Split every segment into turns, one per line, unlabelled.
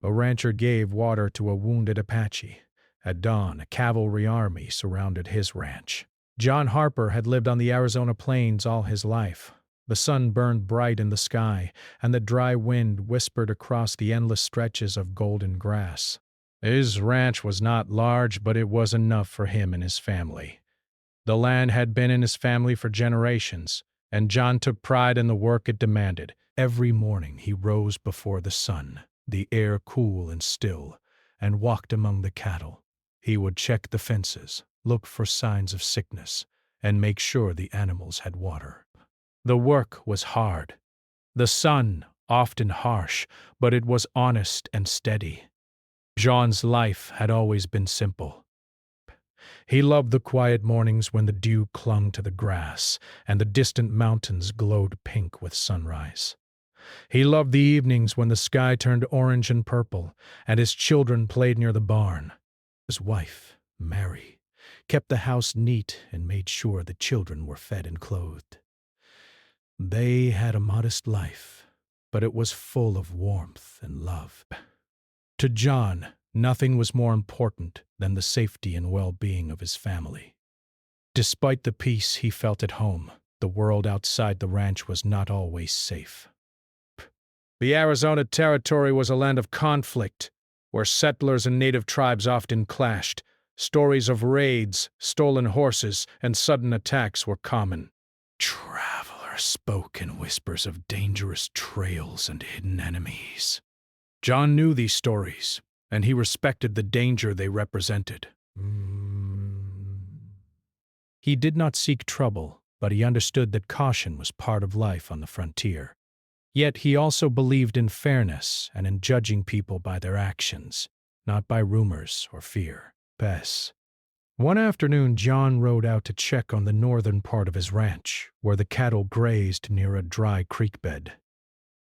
A rancher gave water to a wounded Apache. At dawn, a cavalry army surrounded his ranch. John Harper had lived on the Arizona plains all his life. The sun burned bright in the sky, and the dry wind whispered across the endless stretches of golden grass. His ranch was not large, but it was enough for him and his family. The land had been in his family for generations, and John took pride in the work it demanded. Every morning he rose before the sun, the air cool and still, and walked among the cattle. He would check the fences, look for signs of sickness, and make sure the animals had water. The work was hard. The sun, often harsh, but it was honest and steady. John's life had always been simple. He loved the quiet mornings when the dew clung to the grass and the distant mountains glowed pink with sunrise. He loved the evenings when the sky turned orange and purple and his children played near the barn. His wife, Mary, kept the house neat and made sure the children were fed and clothed. They had a modest life, but it was full of warmth and love. To John, nothing was more important than the safety and well-being of his family. Despite the peace he felt at home, the world outside the ranch was not always safe. The Arizona Territory was a land of conflict, where settlers and native tribes often clashed. Stories of raids, stolen horses, and sudden attacks were common. Travelers spoke in whispers of dangerous trails and hidden enemies. John knew these stories, and he respected the danger they represented. He did not seek trouble, but he understood that caution was part of life on the frontier. Yet he also believed in fairness and in judging people by their actions, not by rumors or fear. One afternoon, John rode out to check on the northern part of his ranch, where the cattle grazed near a dry creek bed.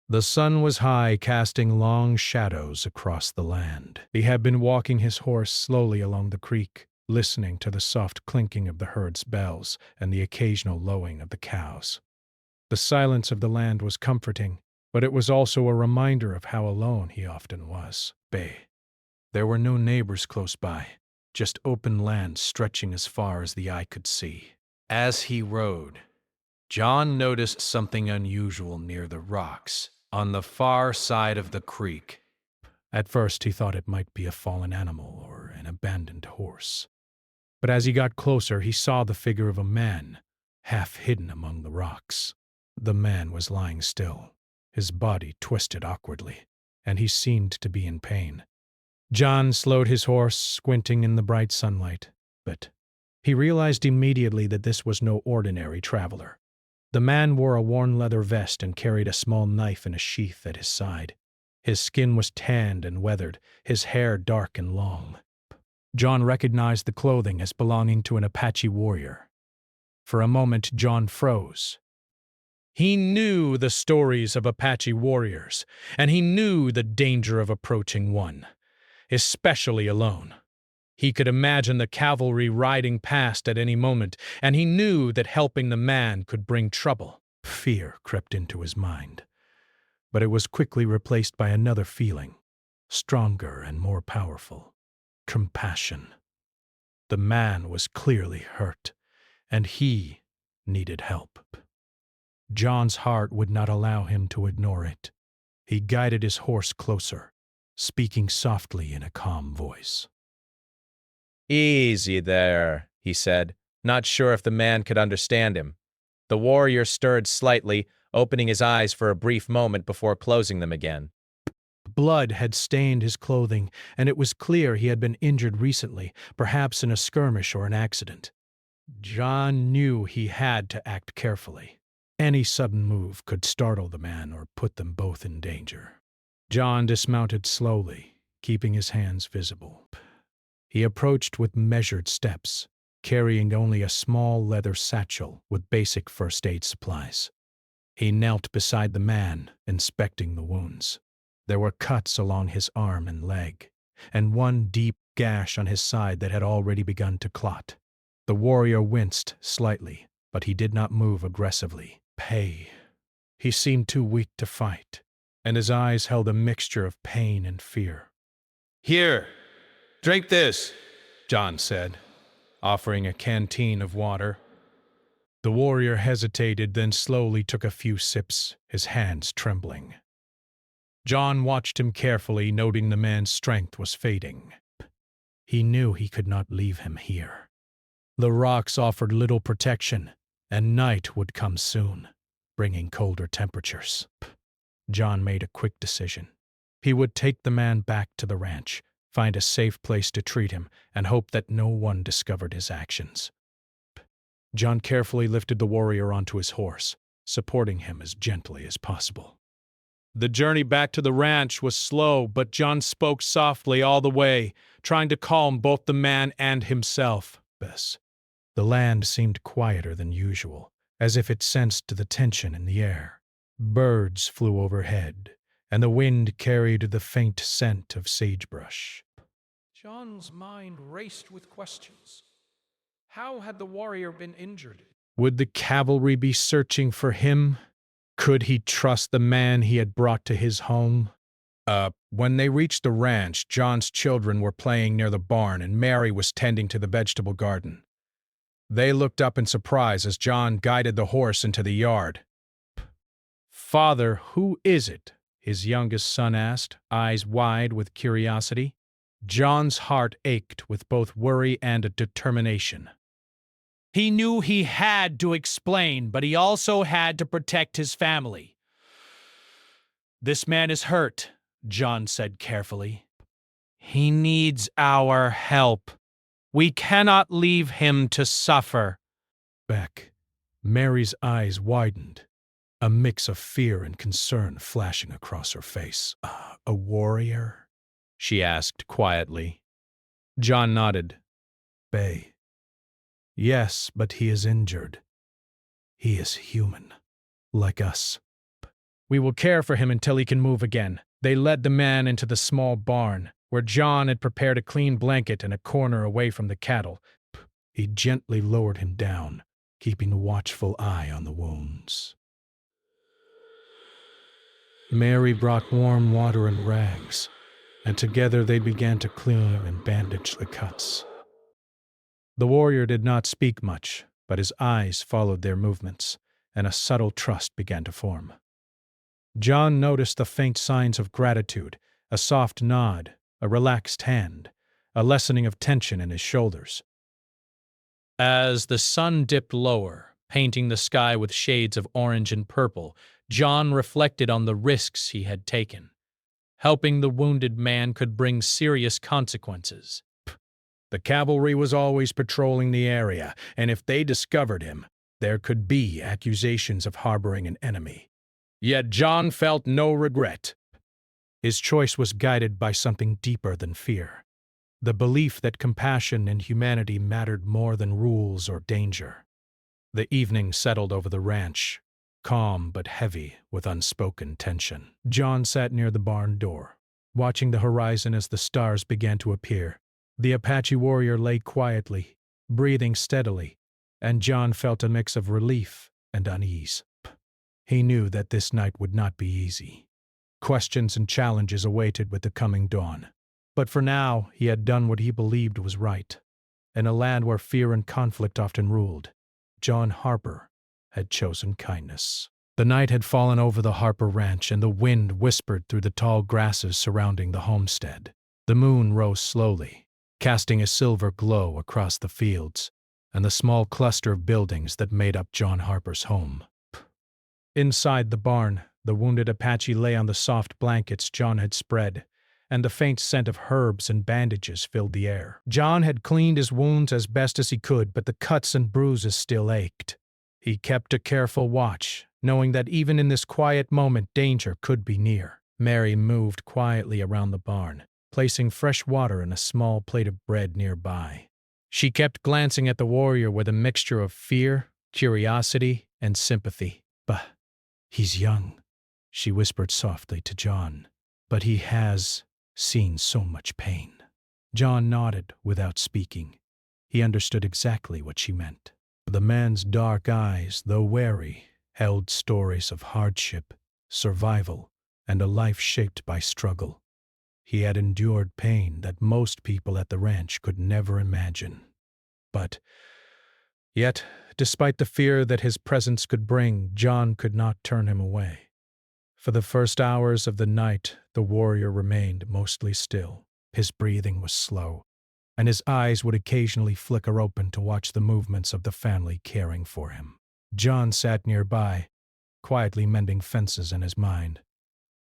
The sun was high, casting long shadows across the land. He had been walking his horse slowly along the creek, listening to the soft clinking of the herd's bells and the occasional lowing of the cows. The silence of the land was comforting, but it was also a reminder of how alone he often was. There were no neighbors close by, just open land stretching as far as the eye could see. As he rode, John noticed something unusual near the rocks on the far side of the creek. At first he thought it might be a fallen animal or an abandoned horse. But as he got closer, he saw the figure of a man, half hidden among the rocks. The man was lying still, his body twisted awkwardly, and he seemed to be in pain. John slowed his horse, squinting in the bright sunlight, but he realized immediately that this was no ordinary traveler. The man wore a worn leather vest and carried a small knife in a sheath at his side. His skin was tanned and weathered, his hair dark and long. John recognized the clothing as belonging to an Apache warrior. For a moment, John froze. He knew the stories of Apache warriors, and he knew the danger of approaching one, especially alone. He could imagine the cavalry riding past at any moment, and he knew that helping the man could bring trouble. Fear crept into his mind, but it was quickly replaced by another feeling, stronger and more powerful: compassion. The man was clearly hurt, and he needed help. John's heart would not allow him to ignore it. He guided his horse closer, speaking softly in a calm voice.
"Easy there," he said, not sure if the man could understand him. The warrior stirred slightly, opening his eyes for a brief moment before closing them again.
Blood had stained his clothing, and it was clear he had been injured recently, perhaps in a skirmish or an accident. John knew he had to act carefully. Any sudden move could startle the man or put them both in danger. John dismounted slowly, keeping his hands visible. He approached with measured steps, carrying only a small leather satchel with basic first aid supplies. He knelt beside the man, inspecting the wounds. There were cuts along his arm and leg, and one deep gash on his side that had already begun to clot. The warrior winced slightly, but he did not move aggressively. He seemed too weak to fight. and his eyes held a mixture of pain and fear.
Here, drink this,
John said, offering a canteen of water. The warrior hesitated, then slowly took a few sips, his hands trembling. John watched him carefully, noting the man's strength was fading. He knew he could not leave him here. The rocks offered little protection, and night would come soon, bringing colder temperatures. John made a quick decision. He would take the man back to the ranch, find a safe place to treat him, and hope that no one discovered his actions. John carefully lifted the warrior onto his horse, supporting him as gently as possible. The journey back to the ranch was slow, but John spoke softly all the way, trying to calm both the man and himself. The land seemed quieter than usual, as if it sensed the tension in the air. Birds flew overhead, and the wind carried the faint scent of sagebrush.
John's mind raced with questions. How had the warrior been injured?
Would the cavalry be searching for him? Could he trust the man he had brought to his home? When they reached the ranch, John's children were playing near the barn and Mary was tending to the vegetable garden. They looked up in surprise as John guided the horse into the yard. "Father, who is it?" his youngest son asked, eyes wide with curiosity. John's heart ached with both worry and determination. He knew he had to explain, but he also had to protect his family. "This man is hurt," John said carefully. "He needs our help. We cannot leave him to suffer." Beck, Mary's eyes widened, a mix of fear and concern flashing across her face. "A warrior?" she asked quietly. John nodded. "Bay. Yes, but he is injured. He is human, like us. We will care for him until he can move again." They led the man into the small barn, where John had prepared a clean blanket and a corner away from the cattle. He gently lowered him down, keeping a watchful eye on the wounds. Mary brought warm water and rags, and together they began to clean and bandage the cuts. The warrior did not speak much, but his eyes followed their movements, and a subtle trust began to form. John noticed the faint signs of gratitude, a soft nod, a relaxed hand, a lessening of tension in his shoulders. As the sun dipped lower, painting the sky with shades of orange and purple, John reflected on the risks he had taken. Helping the wounded man could bring serious consequences. The cavalry was always patrolling the area, and if they discovered him, there could be accusations of harboring an enemy. Yet John felt no regret. His choice was guided by something deeper than fear, the belief that compassion and humanity mattered more than rules or danger. The evening settled over the ranch, calm but heavy with unspoken tension. John sat near the barn door, watching the horizon as the stars began to appear. The Apache warrior lay quietly, breathing steadily, and John felt a mix of relief and unease. He knew that this night would not be easy. Questions and challenges awaited with the coming dawn. But for now, he had done what he believed was right. In a land where fear and conflict often ruled, John Harper had chosen kindness. The night had fallen over the Harper ranch, and the wind whispered through the tall grasses surrounding the homestead. The moon rose slowly, casting a silver glow across the fields and the small cluster of buildings that made up John Harper's home. Inside the barn, the wounded Apache lay on the soft blankets John had spread, and the faint scent of herbs and bandages filled the air. John had cleaned his wounds as best as he could, but the cuts and bruises still ached. He kept a careful watch, knowing that even in this quiet moment danger could be near. Mary moved quietly around the barn, placing fresh water and a small plate of bread nearby. She kept glancing at the warrior with a mixture of fear, curiosity, and sympathy. "But he's young," she whispered softly to John. "But he has seen so much pain." John nodded without speaking. He understood exactly what she meant. The man's dark eyes, though wary, held stories of hardship, survival, and a life shaped by struggle. He had endured pain that most people at the ranch could never imagine. Yet, despite the fear that his presence could bring, John could not turn him away. For the first hours of the night, the warrior remained mostly still. His breathing was slow, and his eyes would occasionally flicker open to watch the movements of the family caring for him. John sat nearby, quietly mending fences in his mind,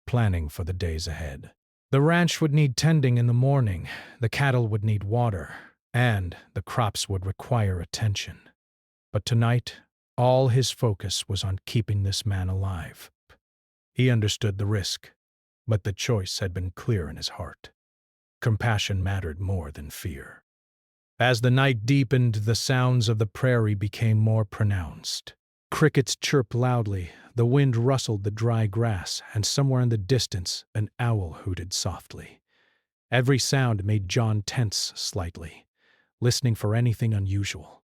planning for the days ahead. The ranch would need tending in the morning, the cattle would need water, and the crops would require attention. But tonight, all his focus was on keeping this man alive. He understood the risk, but the choice had been clear in his heart. Compassion mattered more than fear. As the night deepened, the sounds of the prairie became more pronounced. Crickets chirped loudly, the wind rustled the dry grass, and somewhere in the distance, an owl hooted softly. Every sound made John tense slightly, listening for anything unusual.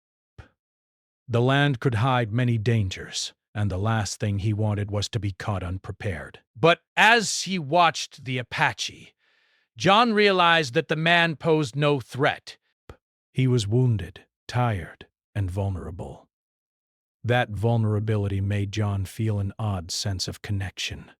The land could hide many dangers, and the last thing he wanted was to be caught unprepared.
But as he watched the Apache, John realized that the man posed no threat.
He was wounded, tired, and vulnerable. That vulnerability made John feel an odd sense of connection.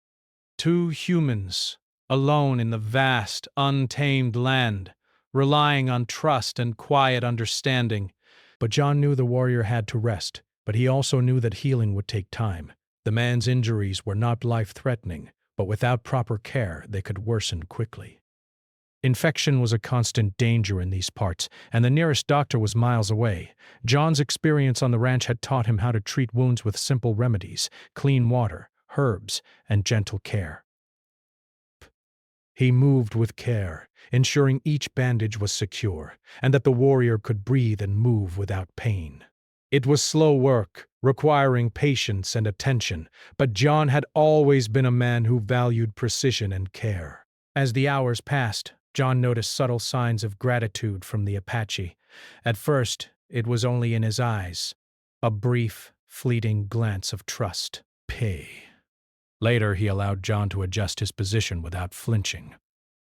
Two humans, alone in the vast, untamed land, relying on trust and quiet understanding. But John knew the warrior had to rest, but he also knew that healing would take time. The man's injuries were not life-threatening, but without proper care, they could worsen quickly. Infection was a constant danger in these parts, and the nearest doctor was miles away. John's experience on the ranch had taught him how to treat wounds with simple remedies, clean water, herbs, and gentle care. He moved with care, ensuring each bandage was secure, and that the warrior could breathe and move without pain. It was slow work, requiring patience and attention, but John had always been a man who valued precision and care. As the hours passed, John noticed subtle signs of gratitude from the Apache. At first, it was only in his eyes, a brief, fleeting glance of trust. Pay. Later, he allowed John to adjust his position without flinching.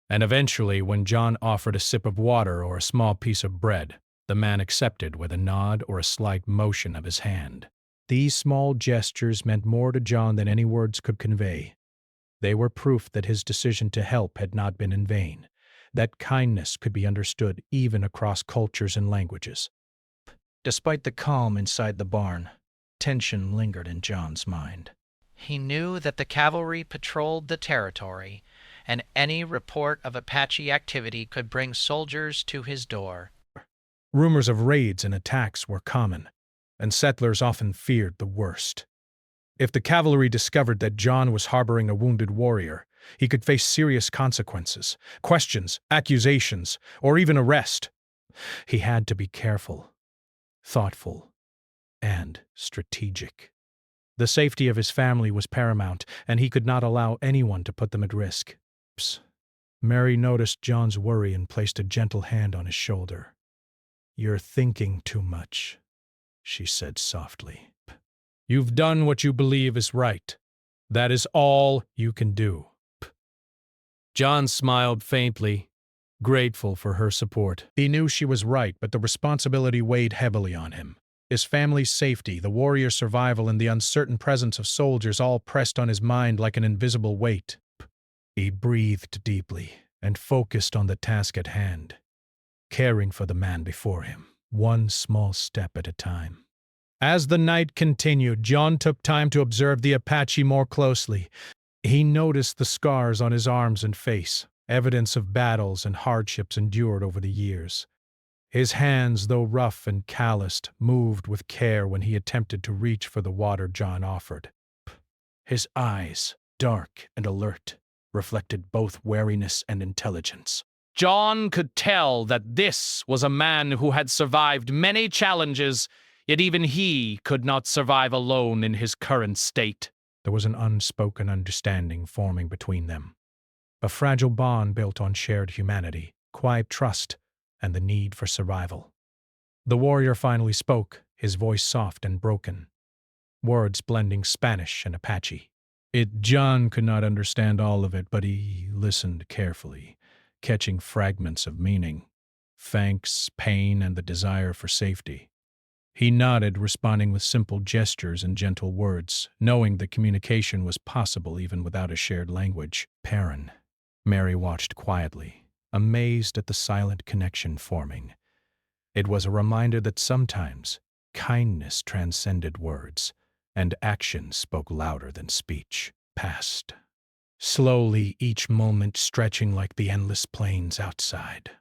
And eventually, when John offered a sip of water or a small piece of bread, the man accepted with a nod or a slight motion of his hand. These small gestures meant more to John than any words could convey. They were proof that his decision to help had not been in vain, that kindness could be understood even across cultures and languages. Despite the calm inside the barn, tension lingered in John's mind.
He knew that the cavalry patrolled the territory, and any report of Apache activity could bring soldiers to his door.
Rumors of raids and attacks were common, and settlers often feared the worst. If the cavalry discovered that John was harboring a wounded warrior, he could face serious consequences, questions, accusations, or even arrest. He had to be careful, thoughtful, and strategic. The safety of his family was paramount, and he could not allow anyone to put them at risk. Mary noticed John's worry and placed a gentle hand on his shoulder. "You're thinking too much," she said softly. "You've done what you believe is right. That is all you can do." John smiled faintly, grateful for her support. He knew she was right, but the responsibility weighed heavily on him. His family's safety, the warrior's survival, and the uncertain presence of soldiers all pressed on his mind like an invisible weight. He breathed deeply and focused on the task at hand, caring for the man before him, one small step at a time. As the night continued, John took time to observe the Apache more closely. He noticed the scars on his arms and face, evidence of battles and hardships endured over the years. His hands, though rough and calloused, moved with care when he attempted to reach for the water John offered. His eyes, dark and alert, reflected both wariness and intelligence.
John could tell that this was a man who had survived many challenges, yet even he could not survive alone in his current state.
There was an unspoken understanding forming between them, a fragile bond built on shared humanity, quiet trust, and the need for survival. The warrior finally spoke, his voice soft and broken, words blending Spanish and Apache. John could not understand all of it, but he listened carefully, catching fragments of meaning, thanks, pain, and the desire for safety. He nodded, responding with simple gestures and gentle words, knowing that communication was possible even without a shared language. Perrin. Mary watched quietly, amazed at the silent connection forming. It was a reminder that sometimes kindness transcended words, and action spoke louder than speech. Passed. Slowly, each moment stretching like the endless plains outside.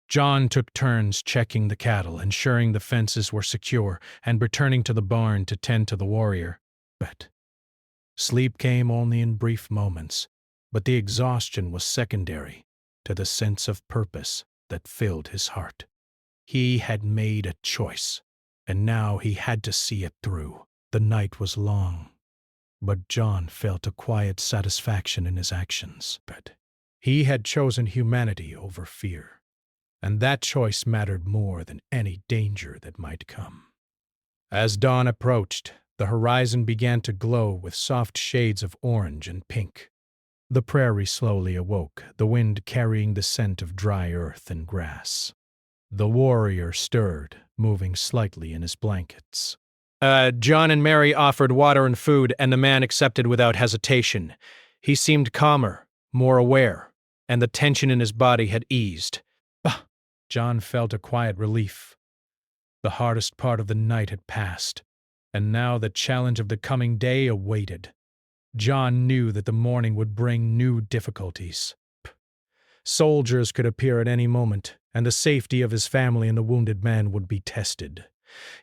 John took turns checking the cattle, ensuring the fences were secure, and returning to the barn to tend to the warrior. But sleep came only in brief moments, but the exhaustion was secondary to the sense of purpose that filled his heart. He had made a choice, and now he had to see it through. The night was long, but John felt a quiet satisfaction in his actions. But he had chosen humanity over fear, and that choice mattered more than any danger that might come. As dawn approached, the horizon began to glow with soft shades of orange and pink. The prairie slowly awoke, the wind carrying the scent of dry earth and grass. The warrior stirred, moving slightly in his blankets. John and Mary offered water and food, and the man accepted without hesitation. He seemed calmer, more aware, and the tension in his body had eased. John felt a quiet relief. The hardest part of the night had passed, and now the challenge of the coming day awaited. John knew that the morning would bring new difficulties. Soldiers could appear at any moment, and the safety of his family and the wounded man would be tested.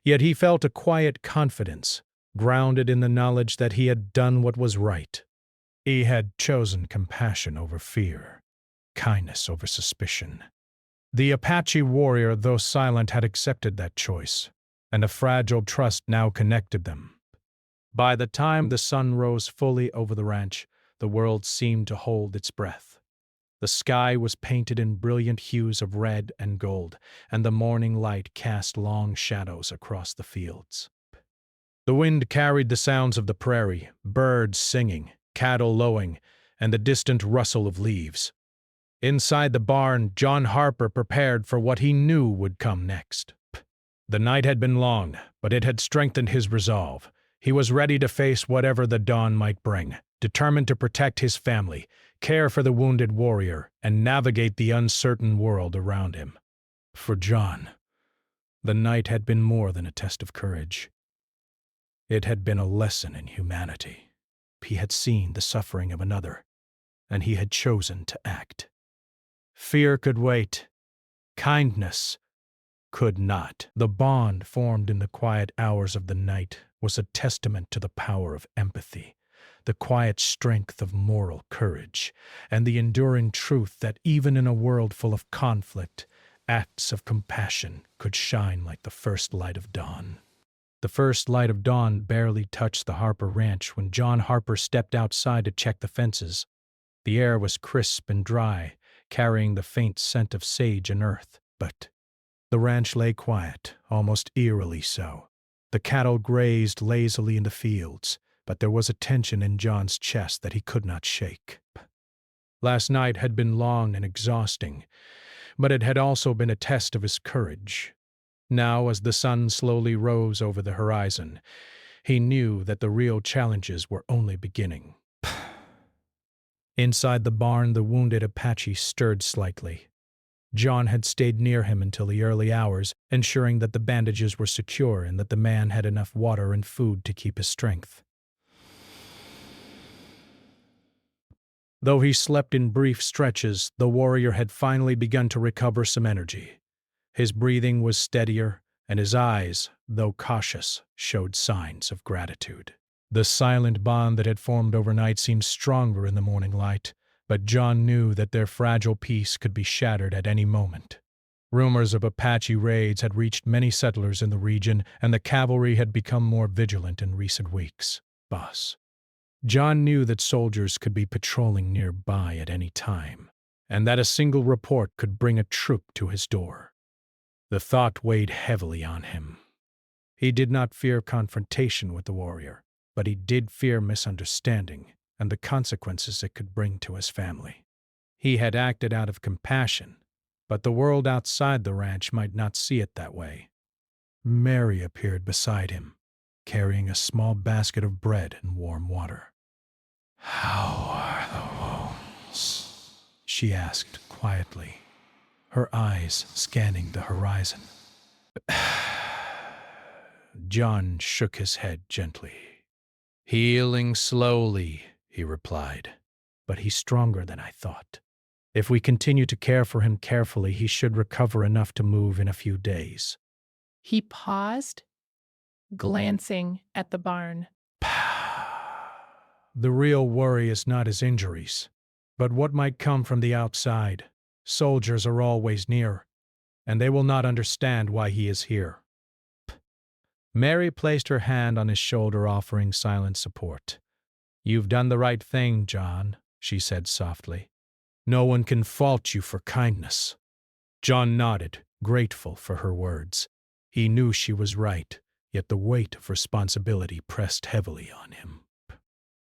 Yet he felt a quiet confidence, grounded in the knowledge that he had done what was right. He had chosen compassion over fear, kindness over suspicion. The Apache warrior, though silent, had accepted that choice, and a fragile trust now connected them. By the time the sun rose fully over the ranch, the world seemed to hold its breath. The sky was painted in brilliant hues of red and gold, and the morning light cast long shadows across the fields. The wind carried the sounds of the prairie, birds singing, cattle lowing, and the distant rustle of leaves. Inside the barn, John Harper prepared for what he knew would come next. The night had been long, but it had strengthened his resolve. He was ready to face whatever the dawn might bring, determined to protect his family, care for the wounded warrior, and navigate the uncertain world around him. For John, the night had been more than a test of courage. It had been a lesson in humanity. He had seen the suffering of another, and he had chosen to act. Fear could wait. Kindness could not. The bond formed in the quiet hours of the night was a testament to the power of empathy, the quiet strength of moral courage, and the enduring truth that even in a world full of conflict, acts of compassion could shine like the first light of dawn. The first light of dawn barely touched the Harper ranch when John Harper stepped outside to check the fences. The air was crisp and dry, carrying the faint scent of sage and earth, but the ranch lay quiet, almost eerily so. The cattle grazed lazily in the fields, but there was a tension in John's chest that he could not shake. Last night had been long and exhausting, but it had also been a test of his courage. Now, as the sun slowly rose over the horizon, he knew that the real challenges were only beginning. Inside the barn, the wounded Apache stirred slightly. John had stayed near him until the early hours, ensuring that the bandages were secure and that the man had enough water and food to keep his strength. Though he slept in brief stretches, the warrior had finally begun to recover some energy. His breathing was steadier, and his eyes, though cautious, showed signs of gratitude. The silent bond that had formed overnight seemed stronger in the morning light, but John knew that their fragile peace could be shattered at any moment. Rumors of Apache raids had reached many settlers in the region, and the cavalry had become more vigilant in recent weeks. John knew that soldiers could be patrolling nearby at any time, and that a single report could bring a troop to his door. The thought weighed heavily on him. He did not fear confrontation with the warrior, but he did fear misunderstanding and the consequences it could bring to his family. He had acted out of compassion, but the world outside the ranch might not see it that way. Mary appeared beside him, carrying a small basket of bread and warm water. "How are the wounds?" she asked quietly, her eyes scanning the horizon. John shook his head gently. "Healing slowly," he replied, "but he's stronger than I thought. If we continue to care for him carefully, he should recover enough to move in a few days."
He paused, glancing at the barn.
The real worry is not his injuries, but what might come from the outside. Soldiers are always near, and they will not understand why he is here. Mary placed her hand on his shoulder, offering silent support. "You've done the right thing, John," she said softly. "No one can fault you for kindness." John nodded, grateful for her words. He knew she was right, yet the weight of responsibility pressed heavily on him.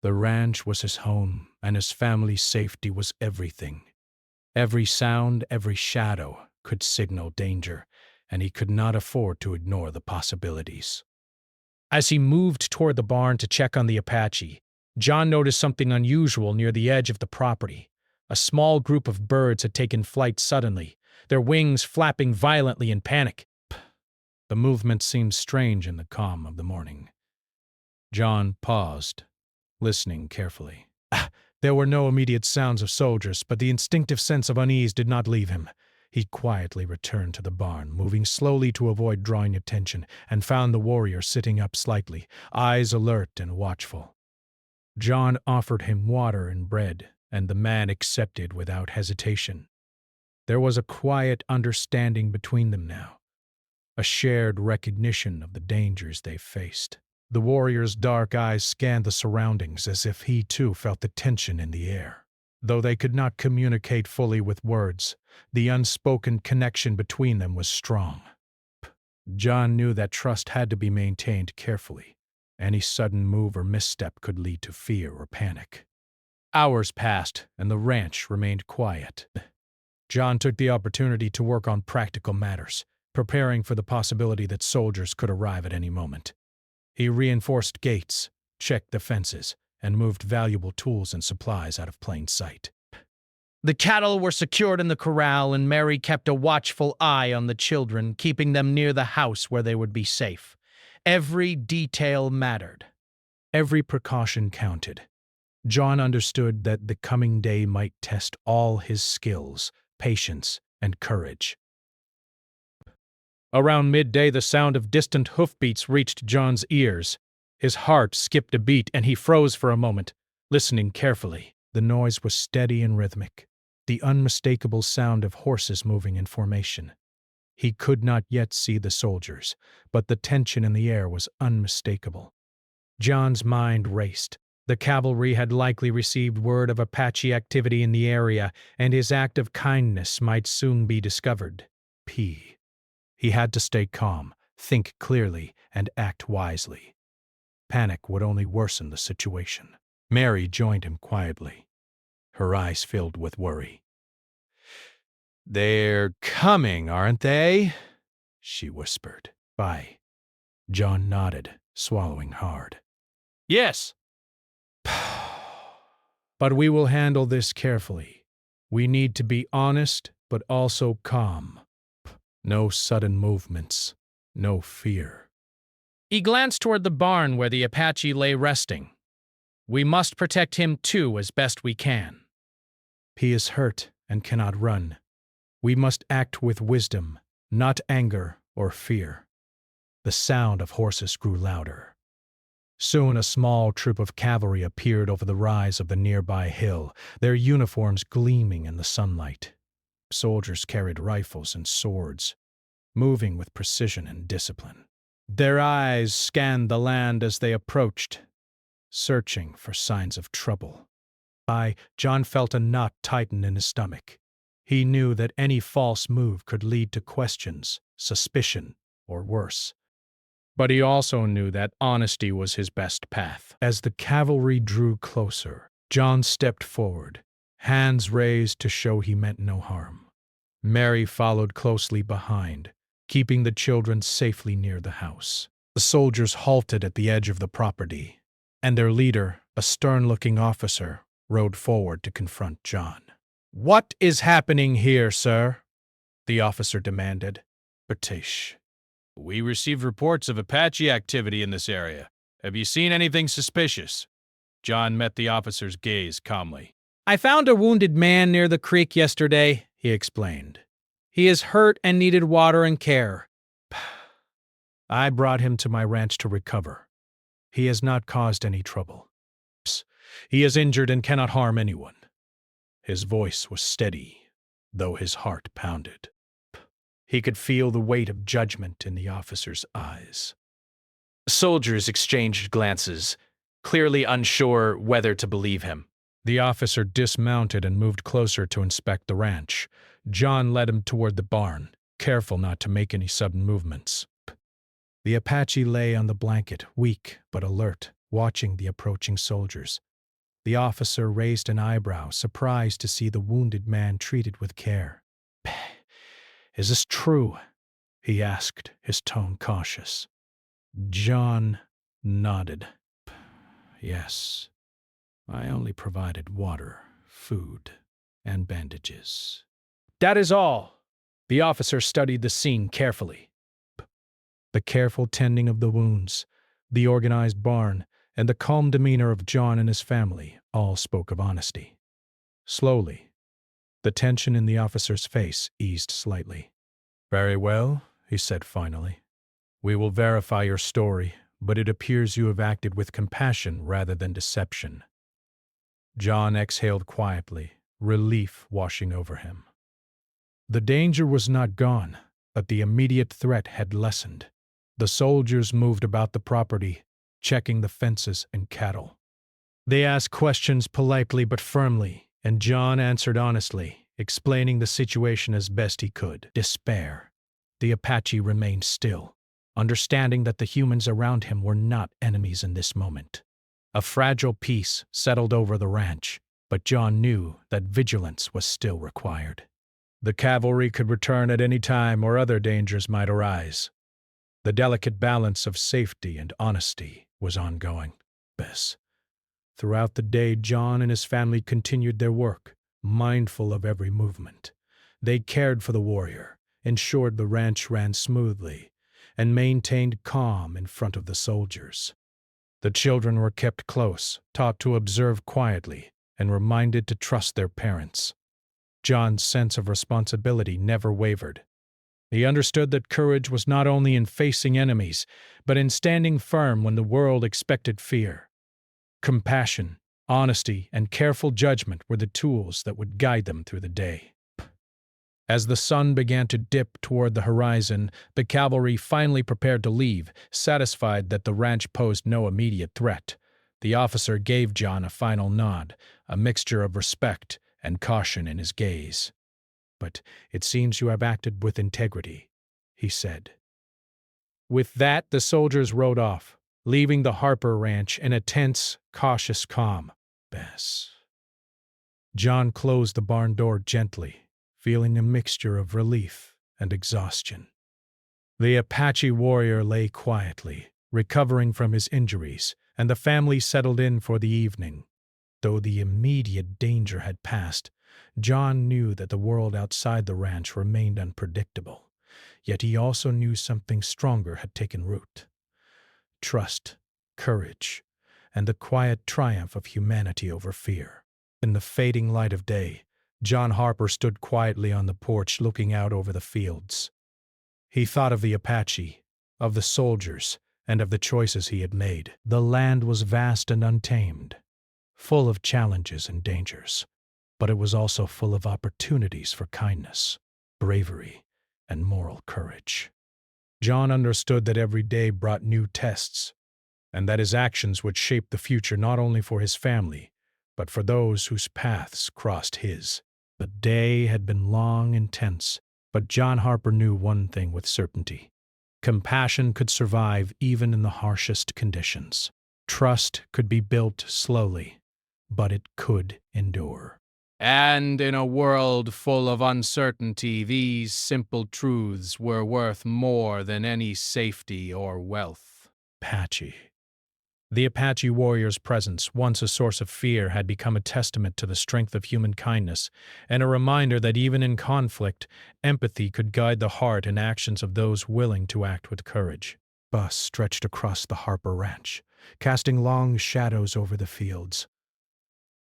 The ranch was his home, and his family's safety was everything. Every sound, every shadow could signal danger, and he could not afford to ignore the possibilities. As he moved toward the barn to check on the Apache, John noticed something unusual near the edge of the property. A small group of birds had taken flight suddenly, their wings flapping violently in panic. The movement seemed strange in the calm of the morning. John paused, listening carefully. There were no immediate sounds of soldiers, but the instinctive sense of unease did not leave him. He quietly returned to the barn, moving slowly to avoid drawing attention, and found the warrior sitting up slightly, eyes alert and watchful. John offered him water and bread, and the man accepted without hesitation. There was a quiet understanding between them now, a shared recognition of the dangers they faced. The warrior's dark eyes scanned the surroundings as if he too felt the tension in the air. Though they could not communicate fully with words, the unspoken connection between them was strong. John knew that trust had to be maintained carefully. Any sudden move or misstep could lead to fear or panic. Hours passed, and the ranch remained quiet. John took the opportunity to work on practical matters, preparing for the possibility that soldiers could arrive at any moment. He reinforced gates, checked the fences, and moved valuable tools and supplies out of plain sight. The cattle were secured in the corral, and Mary kept a watchful eye on the children, keeping them near the house where they would be safe. Every detail mattered. Every precaution counted. John understood that the coming day might test all his skills, patience, and courage. Around midday, the sound of distant hoofbeats reached John's ears. His heart skipped a beat, and he froze for a moment, listening carefully. The noise was steady and rhythmic, the unmistakable sound of horses moving in formation. He could not yet see the soldiers, but the tension in the air was unmistakable. John's mind raced. The cavalry had likely received word of Apache activity in the area, and his act of kindness might soon be discovered. He had to stay calm, think clearly, and act wisely. Panic would only worsen the situation. Mary joined him quietly, her eyes filled with worry. "They're coming, aren't they?" she whispered. "Bye." John nodded, swallowing hard. "Yes." "But we will handle this carefully. We need to be honest, but also calm. No sudden movements, no fear." He glanced toward the barn where the Apache lay resting. "We must protect him too as best we can. He is hurt and cannot run. We must act with wisdom, not anger or fear." The sound of horses grew louder. Soon a small troop of cavalry appeared over the rise of the nearby hill, their uniforms gleaming in the sunlight. Soldiers carried rifles and swords, moving with precision and discipline. Their eyes scanned the land as they approached, searching for signs of trouble. John felt a knot tighten in his stomach. He knew that any false move could lead to questions, suspicion, or worse. But he also knew that honesty was his best path. As the cavalry drew closer, John stepped forward, hands raised to show he meant no harm. Mary followed closely behind, keeping the children safely near the house. The soldiers halted at the edge of the property, and their leader, a stern-looking officer, rode forward to confront John. "What is happening here, sir?" the officer demanded. "British."
We received reports of Apache activity in this area. Have you seen anything suspicious? John met the officer's gaze calmly.
"I found a wounded man near the creek yesterday," he explained. "He is hurt and needed water and care. I brought him to my ranch to recover. He has not caused any trouble. He is injured and cannot harm anyone." His voice was steady, though his heart pounded. He could feel the weight of judgment in the officer's eyes.
Soldiers exchanged glances, clearly unsure whether to believe him.
The officer dismounted and moved closer to inspect the ranch. John led him toward the barn, careful not to make any sudden movements. The Apache lay on the blanket, weak but alert, watching the approaching soldiers. The officer raised an eyebrow, surprised to see the wounded man treated with care. "Is this true?" he asked, his tone cautious. John nodded. "Yes. I only provided water, food, and bandages." "That is all." The officer studied the scene carefully. The careful tending of the wounds, the organized barn, and the calm demeanor of John and his family all spoke of honesty. Slowly, the tension in the officer's face eased slightly. "Very well," he said finally. "We will verify your story, but it appears you have acted with compassion rather than deception." John exhaled quietly, relief washing over him. The danger was not gone, but the immediate threat had lessened. The soldiers moved about the property, checking the fences and cattle. They asked questions politely but firmly, and John answered honestly, explaining the situation as best he could. Despair. The Apache remained still, understanding that the humans around him were not enemies in this moment. A fragile peace settled over the ranch, but John knew that vigilance was still required. The cavalry could return at any time or other dangers might arise. The delicate balance of safety and honesty was ongoing. Throughout the day, John and his family continued their work, mindful of every movement. They cared for the warrior, ensured the ranch ran smoothly, and maintained calm in front of the soldiers. The children were kept close, taught to observe quietly, and reminded to trust their parents. John's sense of responsibility never wavered. He understood that courage was not only in facing enemies, but in standing firm when the world expected fear. Compassion, honesty, and careful judgment were the tools that would guide them through the day. As the sun began to dip toward the horizon, the cavalry finally prepared to leave, satisfied that the ranch posed no immediate threat. The officer gave John a final nod, a mixture of respect and caution in his gaze. "But it seems you have acted with integrity," he said. With that, the soldiers rode off, leaving the Harper Ranch in a tense, cautious calm. John closed the barn door gently, feeling a mixture of relief and exhaustion. The Apache warrior lay quietly, recovering from his injuries, and the family settled in for the evening. Though the immediate danger had passed, John knew that the world outside the ranch remained unpredictable, yet he also knew something stronger had taken root. Trust, courage, and the quiet triumph of humanity over fear. In the fading light of day, John Harper stood quietly on the porch looking out over the fields. He thought of the Apache, of the soldiers, and of the choices he had made. The land was vast and untamed, full of challenges and dangers, but it was also full of opportunities for kindness, bravery, and moral courage. John understood that every day brought new tests, and that his actions would shape the future not only for his family, but for those whose paths crossed his. The day had been long and tense, but John Harper knew one thing with certainty. Compassion could survive even in the harshest conditions. Trust could be built slowly, but it could endure.
And in a world full of uncertainty, these simple truths were worth more than any safety or wealth.
Apache. The Apache warrior's presence, once a source of fear, had become a testament to the strength of human kindness and a reminder that even in conflict, empathy could guide the heart and actions of those willing to act with courage. Bus stretched across the Harper Ranch, casting long shadows over the fields.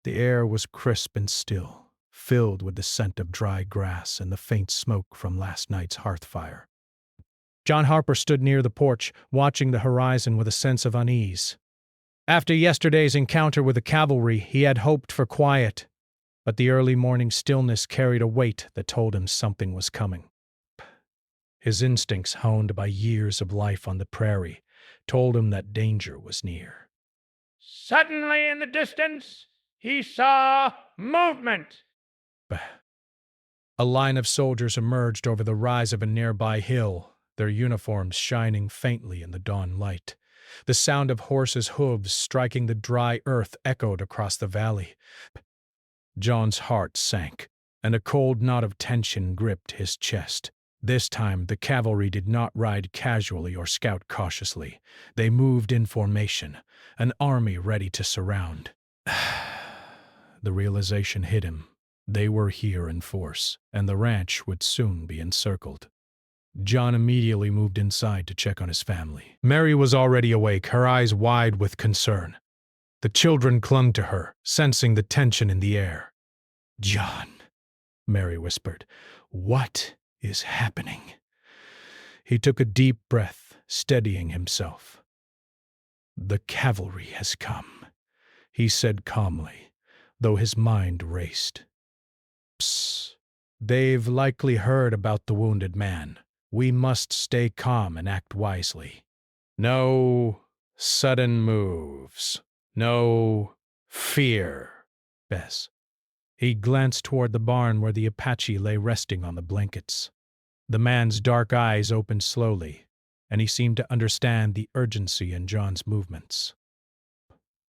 The air was crisp and still, filled with the scent of dry grass and the faint smoke from last night's hearth fire. John Harper stood near the porch, watching the horizon with a sense of unease. After yesterday's encounter with the cavalry, he had hoped for quiet, but the early morning stillness carried a weight that told him something was coming. His instincts, honed by years of life on the prairie, told him that danger was near.
Suddenly in the distance, he saw movement.
A line of soldiers emerged over the rise of a nearby hill, their uniforms shining faintly in the dawn light. The sound of horses' hooves striking the dry earth echoed across the valley. John's heart sank, and a cold knot of tension gripped his chest. This time, the cavalry did not ride casually or scout cautiously. They moved in formation, an army ready to surround. The realization hit him. They were here in force, and the ranch would soon be encircled. John immediately moved inside to check on his family. Mary was already awake, her eyes wide with concern. The children clung to her, sensing the tension in the air. "John," Mary whispered, "what is happening?" He took a deep breath, steadying himself. "The cavalry has come," he said calmly, though his mind raced. "Psst. They've likely heard about the wounded man. We must stay calm and act wisely. No sudden moves. No fear, Bess." He glanced toward the barn where the Apache lay resting on the blankets. The man's dark eyes opened slowly, and he seemed to understand the urgency in John's movements.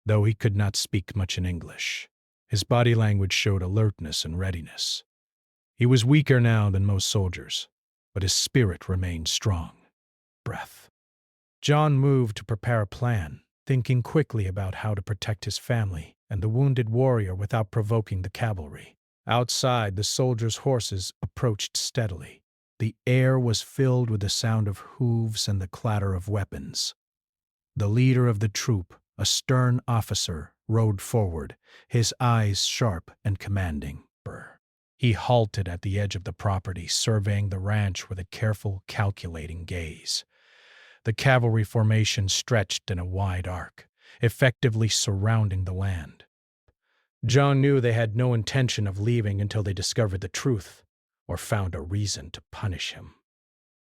Though he could not speak much in English, his body language showed alertness and readiness. He was weaker now than most soldiers, but his spirit remained strong. Breath. John moved to prepare a plan, thinking quickly about how to protect his family and the wounded warrior without provoking the cavalry. Outside, the soldiers' horses approached steadily. The air was filled with the sound of hooves and the clatter of weapons. The leader of the troop, a stern officer, rode forward, his eyes sharp and commanding. He halted at the edge of the property, surveying the ranch with a careful, calculating gaze. The cavalry formation stretched in a wide arc, effectively surrounding the land. John knew they had no intention of leaving until they discovered the truth, or found a reason to punish him.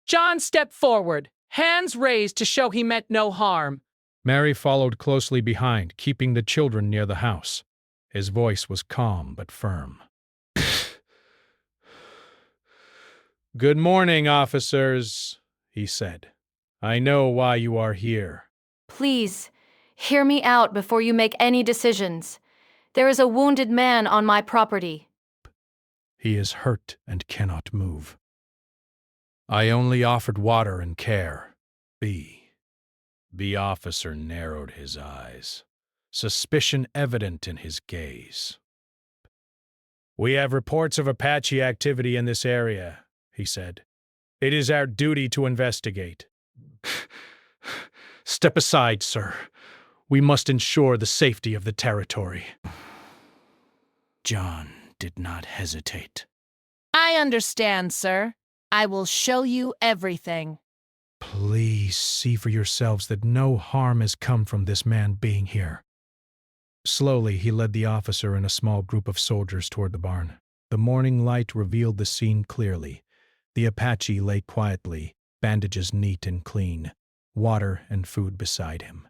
John stepped forward, hands raised to show he meant no harm.
Mary followed closely behind, keeping the children near the house. His voice was calm but firm. "Good morning, officers," he said. "I know why you are here."
Please, hear me out before you make any decisions. There is a wounded man on my property.
He is hurt and cannot move. I only offered water and care. The officer narrowed his eyes, suspicion evident in his gaze. "We have reports of Apache activity in this area," he said. "It is our duty to investigate." "Step aside, sir. We must ensure the safety of the territory." John did not hesitate.
I understand, sir. I will show you everything.
"Please see for yourselves that no harm has come from this man being here." Slowly, he led the officer and a small group of soldiers toward the barn. The morning light revealed the scene clearly. The Apache lay quietly, bandages neat and clean, water and food beside him.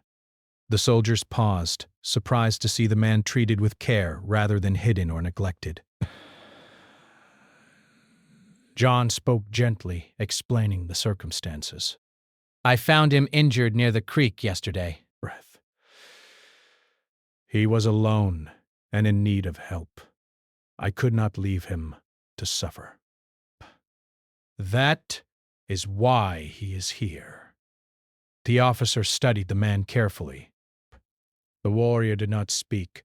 The soldiers paused, surprised to see the man treated with care rather than hidden or neglected. John spoke gently, explaining the circumstances.
I found him injured near the creek yesterday.
Breath. He was alone and in need of help. I could not leave him to suffer. That is why he is here. The officer studied the man carefully. The warrior did not speak,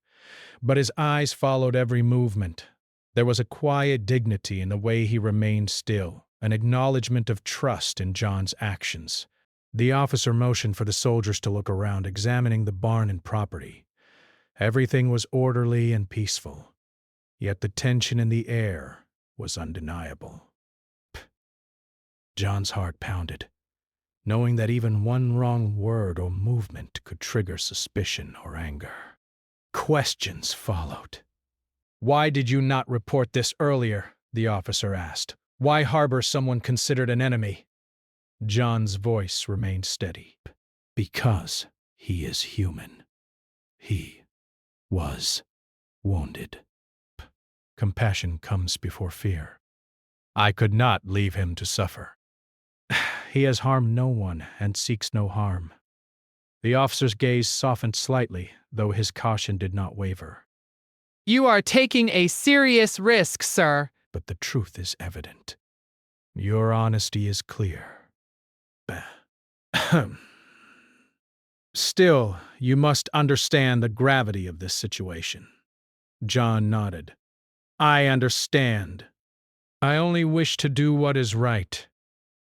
but his eyes followed every movement. There was a quiet dignity in the way he remained still, an acknowledgement of trust in John's actions. The officer motioned for the soldiers to look around, examining the barn and property. Everything was orderly and peaceful, yet the tension in the air was undeniable. John's heart pounded, knowing that even one wrong word or movement could trigger suspicion or anger. Questions followed. "Why did you not report this earlier?" the officer asked. "Why harbor someone considered an enemy?" John's voice remained steady. "Because he is human. He was wounded. Compassion comes before fear. I could not leave him to suffer. He has harmed no one and seeks no harm." The officer's gaze softened slightly, though his caution did not waver.
You are taking a serious risk, sir.
But the truth is evident. Your honesty is clear. Still, you must understand the gravity of this situation. John nodded. "I understand. I only wish to do what is right."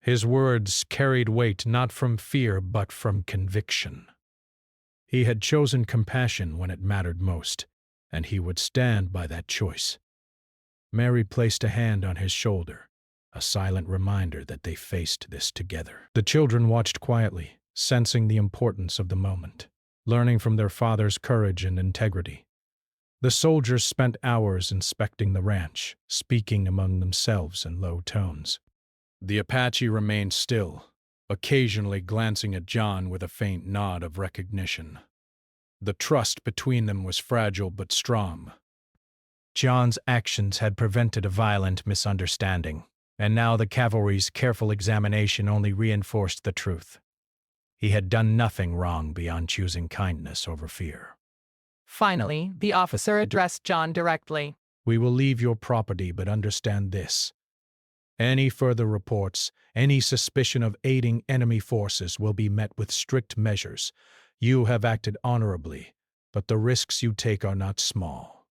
His words carried weight not from fear but from conviction. He had chosen compassion when it mattered most, and he would stand by that choice. Mary placed a hand on his shoulder, a silent reminder that they faced this together. The children watched quietly, sensing the importance of the moment, learning from their father's courage and integrity. The soldiers spent hours inspecting the ranch, speaking among themselves in low tones. The Apache remained still, occasionally glancing at John with a faint nod of recognition. The trust between them was fragile but strong. John's actions had prevented a violent misunderstanding, and now the cavalry's careful examination only reinforced the truth. He had done nothing wrong beyond choosing kindness over fear.
Finally, the officer addressed John directly.
"We will leave your property, but understand this. Any further reports, any suspicion of aiding enemy forces will be met with strict measures. You have acted honorably, but the risks you take are not small."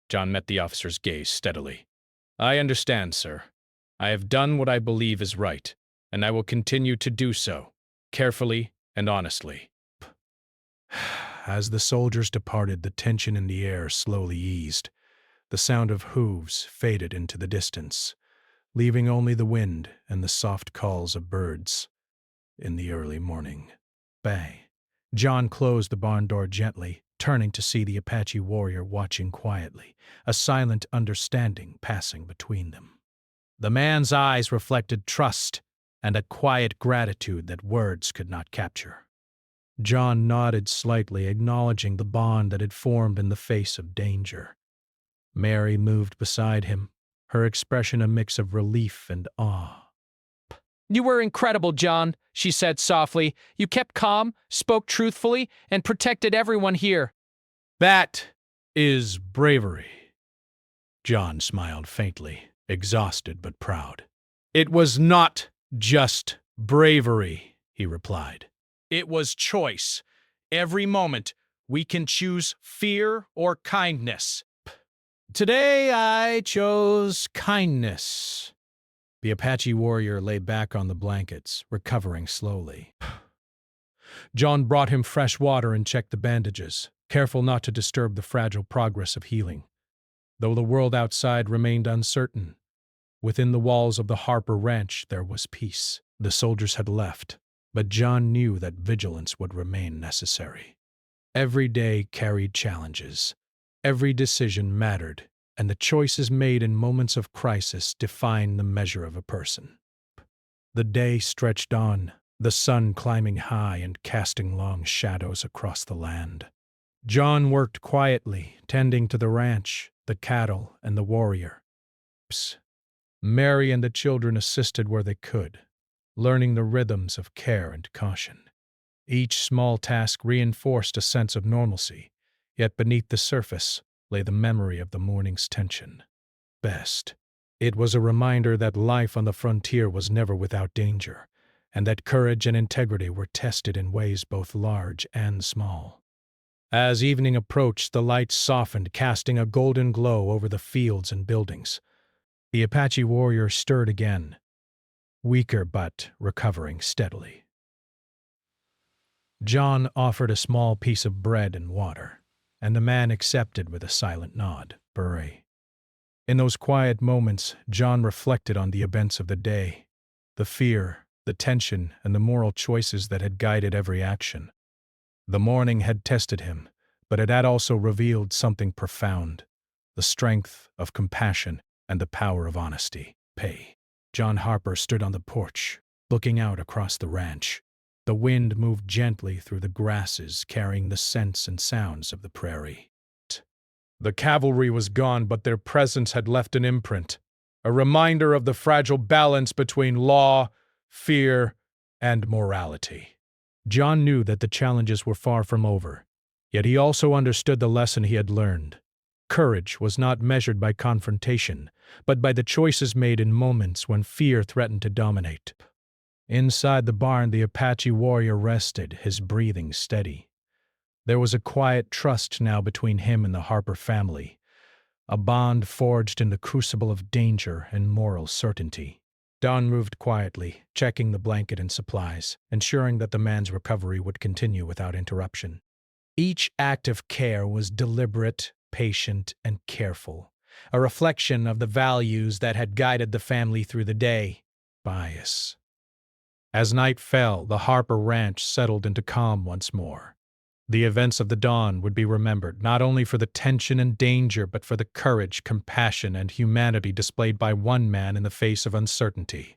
John met the officer's gaze steadily. "I understand, sir. I have done what I believe is right, and I will continue to do so, carefully and honestly." As the soldiers departed, the tension in the air slowly eased. The sound of hooves faded into the distance, leaving only the wind and the soft calls of birds. In the early morning, bang. John closed the barn door gently, turning to see the Apache warrior watching quietly, a silent understanding passing between them. The man's eyes reflected trust and a quiet gratitude that words could not capture. John nodded slightly, acknowledging the bond that had formed in the face of danger. Mary moved beside him, her expression a mix of relief and awe.
You were incredible, John, she said softly. You kept calm, spoke truthfully, and protected everyone here.
That is bravery. John smiled faintly, exhausted but proud. It was not just bravery, he replied. It was choice. Every moment, we can choose fear or kindness. Today I chose kindness. The Apache warrior lay back on the blankets, recovering slowly. John brought him fresh water and checked the bandages, careful not to disturb the fragile progress of healing. Though the world outside remained uncertain, within the walls of the Harper Ranch there was peace. The soldiers had left, but John knew that vigilance would remain necessary. Every day carried challenges. Every decision mattered, and the choices made in moments of crisis defined the measure of a person. The day stretched on, the sun climbing high and casting long shadows across the land. John worked quietly, tending to the ranch, the cattle, and the warrior. Mary and the children assisted where they could, learning the rhythms of care and caution. Each small task reinforced a sense of normalcy, yet beneath the surface lay the memory of the morning's tension. Best, it was a reminder that life on the frontier was never without danger, and that courage and integrity were tested in ways both large and small. As evening approached, the lights softened, casting a golden glow over the fields and buildings. The Apache warrior stirred again, weaker but recovering steadily. John offered a small piece of bread and water, and the man accepted with a silent nod. Beret. In those quiet moments, John reflected on the events of the day, the fear, the tension, and the moral choices that had guided every action. The morning had tested him, but it had also revealed something profound, the strength of compassion and the power of honesty. John Harper stood on the porch, looking out across the ranch. The wind moved gently through the grasses, carrying the scents and sounds of the prairie. The cavalry was gone, but their presence had left an imprint, a reminder of the fragile balance between law, fear, and morality. John knew that the challenges were far from over, yet he also understood the lesson he had learned. Courage was not measured by confrontation, but by the choices made in moments when fear threatened to dominate. Inside the barn, the Apache warrior rested, his breathing steady. There was a quiet trust now between him and the Harper family, a bond forged in the crucible of danger and moral certainty. Don moved quietly, checking the blanket and supplies, ensuring that the man's recovery would continue without interruption. Each act of care was deliberate, patient, and careful, a reflection of the values that had guided the family through the day. Bias. As night fell, the Harper ranch settled into calm once more. The events of the dawn would be remembered not only for the tension and danger, but for the courage, compassion, and humanity displayed by one man in the face of uncertainty.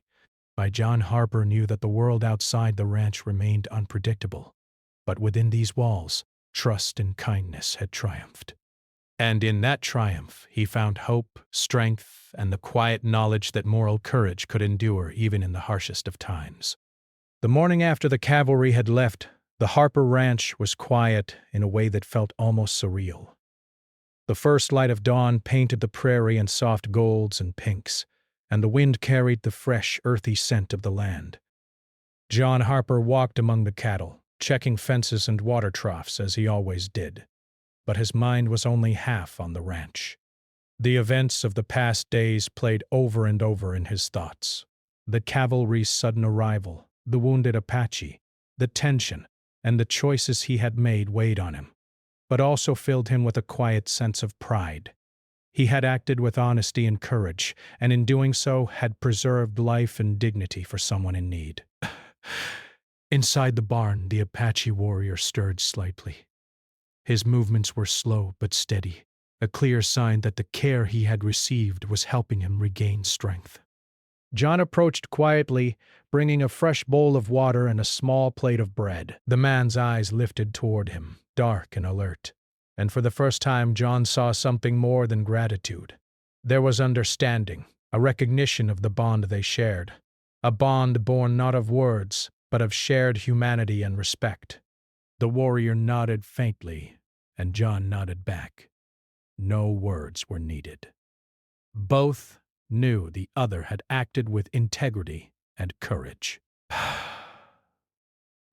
John Harper knew that the world outside the ranch remained unpredictable, but within these walls, trust and kindness had triumphed. And in that triumph, he found hope, strength, and the quiet knowledge that moral courage could endure even in the harshest of times. The morning after the cavalry had left, the Harper ranch was quiet in a way that felt almost surreal. The first light of dawn painted the prairie in soft golds and pinks, and the wind carried the fresh, earthy scent of the land. John Harper walked among the cattle, checking fences and water troughs as he always did, but his mind was only half on the ranch. The events of the past days played over and over in his thoughts. The cavalry's sudden arrival, the wounded Apache, the tension, and the choices he had made weighed on him, but also filled him with a quiet sense of pride. He had acted with honesty and courage, and in doing so had preserved life and dignity for someone in need. Inside the barn, the Apache warrior stirred slightly. His movements were slow but steady, a clear sign that the care he had received was helping him regain strength. John approached quietly, bringing a fresh bowl of water and a small plate of bread. The man's eyes lifted toward him, dark and alert, and for the first time John saw something more than gratitude. There was understanding, a recognition of the bond they shared, a bond born not of words, but of shared humanity and respect. The warrior nodded faintly, and John nodded back. No words were needed. Both knew the other had acted with integrity and courage.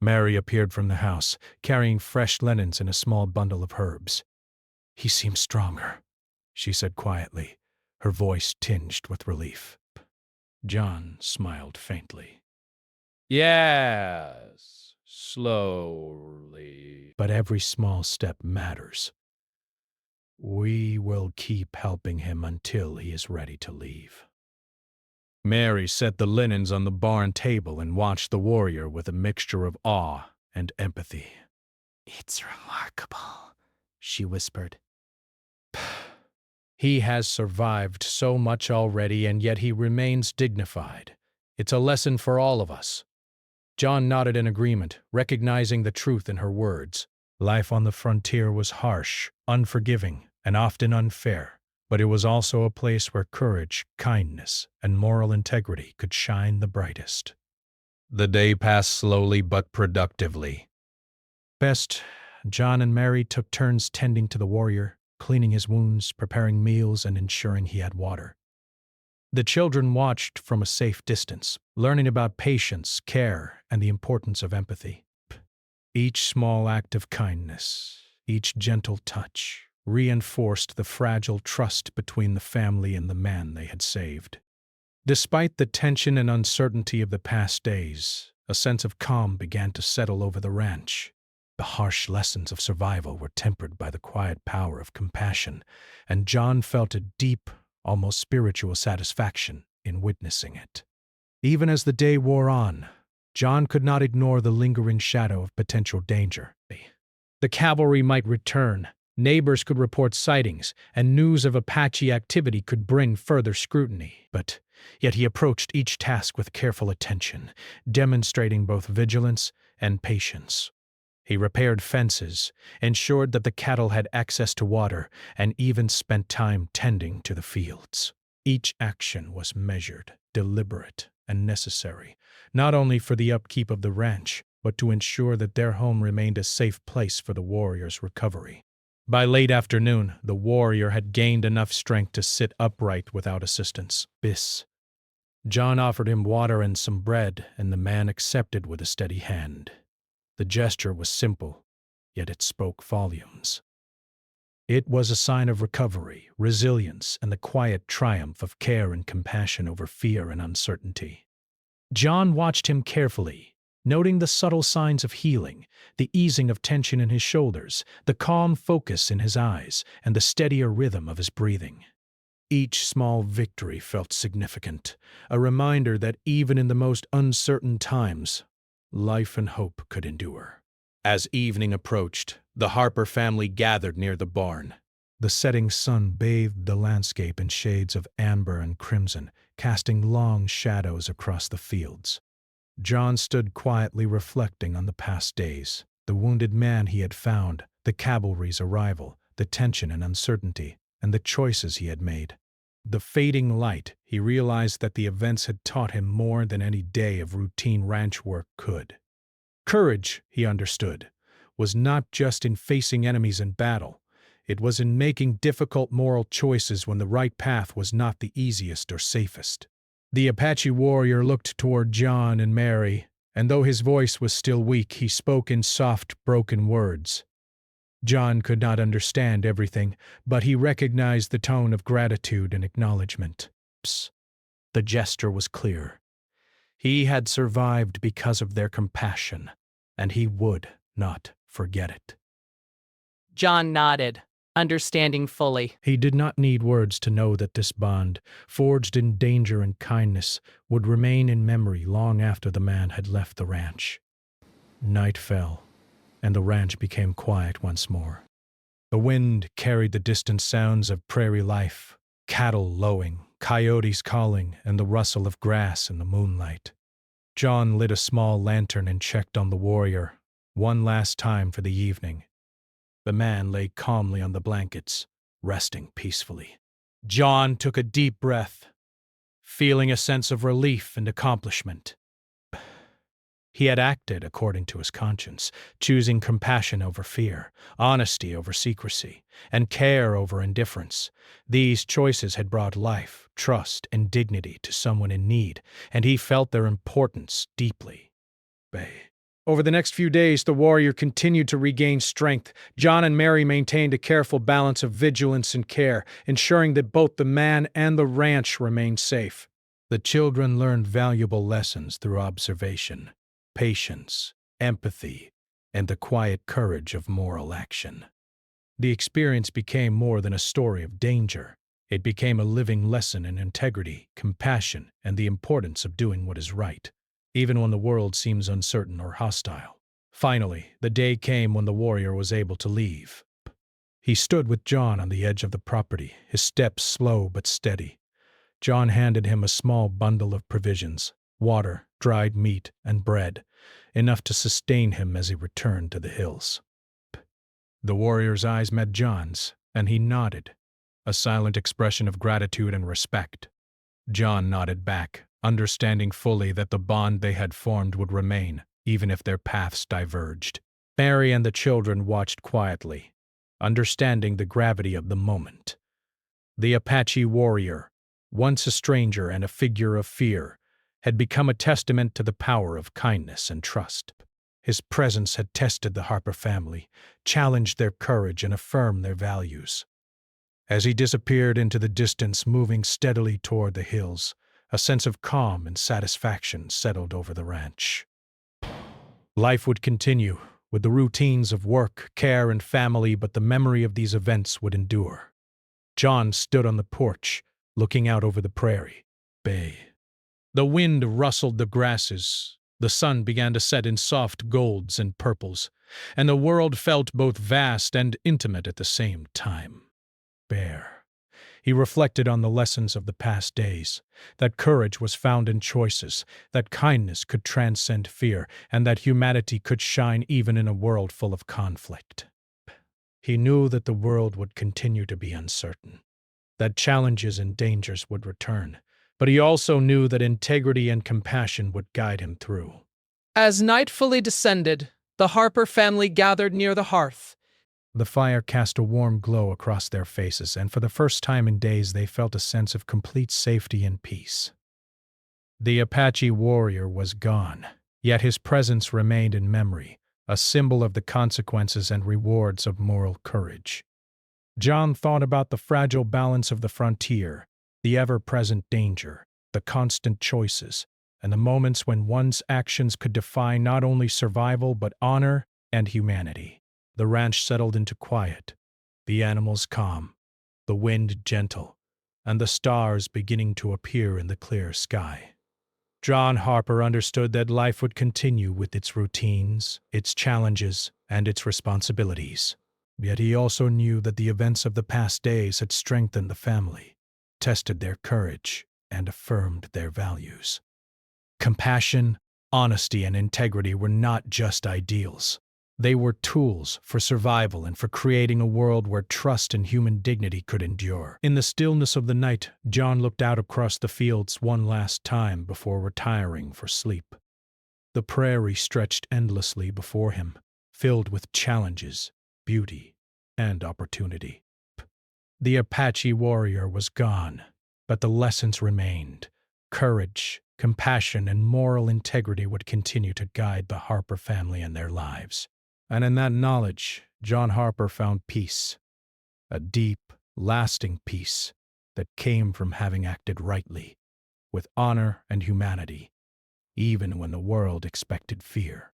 Mary appeared from the house, carrying fresh linens and a small bundle of herbs. "He seems stronger," she said quietly, her voice tinged with relief. John smiled faintly.
Yes, slowly.
"But every small step matters. We will keep helping him until he is ready to leave." Mary set the linens on the barn table and watched the warrior with a mixture of awe and empathy. "It's remarkable," she whispered. "He has survived so much already, and yet he remains dignified. It's a lesson for all of us." John nodded in agreement, recognizing the truth in her words. Life on the frontier was harsh, unforgiving, and often unfair, but it was also a place where courage, kindness, and moral integrity could shine the brightest. The day passed slowly but productively. Best, John and Mary took turns tending to the warrior, cleaning his wounds, preparing meals, and ensuring he had water. The children watched from a safe distance, learning about patience, care, and the importance of empathy. Each small act of kindness, each gentle touch, reinforced the fragile trust between the family and the man they had saved. Despite the tension and uncertainty of the past days, a sense of calm began to settle over the ranch. The harsh lessons of survival were tempered by the quiet power of compassion, and John felt a deep, almost spiritual satisfaction in witnessing it. Even as the day wore on, John could not ignore the lingering shadow of potential danger. The cavalry might return, neighbors could report sightings, and news of Apache activity could bring further scrutiny. But yet he approached each task with careful attention, demonstrating both vigilance and patience. He repaired fences, ensured that the cattle had access to water, and even spent time tending to the fields. Each action was measured, deliberate, and necessary, not only for the upkeep of the ranch, but to ensure that their home remained a safe place for the warrior's recovery. By late afternoon, the warrior had gained enough strength to sit upright without assistance. John offered him water and some bread, and the man accepted with a steady hand. The gesture was simple, yet it spoke volumes. It was a sign of recovery, resilience, and the quiet triumph of care and compassion over fear and uncertainty. John watched him carefully, noting the subtle signs of healing, the easing of tension in his shoulders, the calm focus in his eyes, and the steadier rhythm of his breathing. Each small victory felt significant, a reminder that even in the most uncertain times, life and hope could endure. As evening approached, the Harper family gathered near the barn. The setting sun bathed the landscape in shades of amber and crimson, casting long shadows across the fields. John stood quietly reflecting on the past days, the wounded man he had found, the cavalry's arrival, the tension and uncertainty, and the choices he had made. The fading light, he realized that the events had taught him more than any day of routine ranch work could. Courage, he understood, was not just in facing enemies in battle. It was in making difficult moral choices when the right path was not the easiest or safest. The Apache warrior looked toward John and Mary, and though his voice was still weak, he spoke in soft, broken words. John could not understand everything, but he recognized the tone of gratitude and acknowledgement. The gesture was clear. He had survived because of their compassion, and he would not forget it.
John nodded, understanding fully.
He did not need words to know that this bond, forged in danger and kindness, would remain in memory long after the man had left the ranch. Night fell, and the ranch became quiet once more. The wind carried the distant sounds of prairie life, cattle lowing, coyotes calling, and the rustle of grass in the moonlight. John lit a small lantern and checked on the warrior, one last time for the evening. The man lay calmly on the blankets, resting peacefully. John took a deep breath, feeling a sense of relief and accomplishment. He had acted according to his conscience, choosing compassion over fear, honesty over secrecy, and care over indifference. These choices had brought life, trust, and dignity to someone in need, and he felt their importance deeply. Over the next few days, the warrior continued to regain strength. John and Mary maintained a careful balance of vigilance and care, ensuring that both the man and the ranch remained safe. The children learned valuable lessons through observation, patience, empathy, and the quiet courage of moral action. The experience became more than a story of danger. It became a living lesson in integrity, compassion, and the importance of doing what is right, even when the world seems uncertain or hostile. Finally, the day came when the warrior was able to leave. He stood with John on the edge of the property, his steps slow but steady. John handed him a small bundle of provisions, water, dried meat, and bread, enough to sustain him as he returned to the hills. The warrior's eyes met John's, and he nodded, a silent expression of gratitude and respect. John nodded back, understanding fully that the bond they had formed would remain, even if their paths diverged. Mary and the children watched quietly, understanding the gravity of the moment. The Apache warrior, once a stranger and a figure of fear, had become a testament to the power of kindness and trust. His presence had tested the Harper family, challenged their courage, and affirmed their values. As he disappeared into the distance, moving steadily toward the hills, a sense of calm and satisfaction settled over the ranch. Life would continue, with the routines of work, care, and family, but the memory of these events would endure. John stood on the porch, looking out over the prairie bay. The wind rustled the grasses, the sun began to set in soft golds and purples, and the world felt both vast and intimate at the same time. Bare. He reflected on the lessons of the past days, that courage was found in choices, that kindness could transcend fear, and that humanity could shine even in a world full of conflict. He knew that the world would continue to be uncertain, that challenges and dangers would return, but he also knew that integrity and compassion would guide him through.
As night fully descended, the Harper family gathered near the hearth.
The fire cast a warm glow across their faces, and for the first time in days they felt a sense of complete safety and peace. The Apache warrior was gone, yet his presence remained in memory, a symbol of the consequences and rewards of moral courage. John thought about the fragile balance of the frontier, the ever-present danger, the constant choices, and the moments when one's actions could define not only survival but honor and humanity. The ranch settled into quiet, the animals calm, the wind gentle, and the stars beginning to appear in the clear sky. John Harper understood that life would continue with its routines, its challenges, and its responsibilities. Yet he also knew that the events of the past days had strengthened the family, tested their courage, and affirmed their values. Compassion, honesty, and integrity were not just ideals. They were tools for survival and for creating a world where trust and human dignity could endure. In the stillness of the night, John looked out across the fields one last time before retiring for sleep. The prairie stretched endlessly before him, filled with challenges, beauty, and opportunity. The Apache warrior was gone, but the lessons remained. Courage, compassion, and moral integrity would continue to guide the Harper family and their lives. And in that knowledge, John Harper found peace, a deep, lasting peace that came from having acted rightly, with honor and humanity, even when the world expected fear.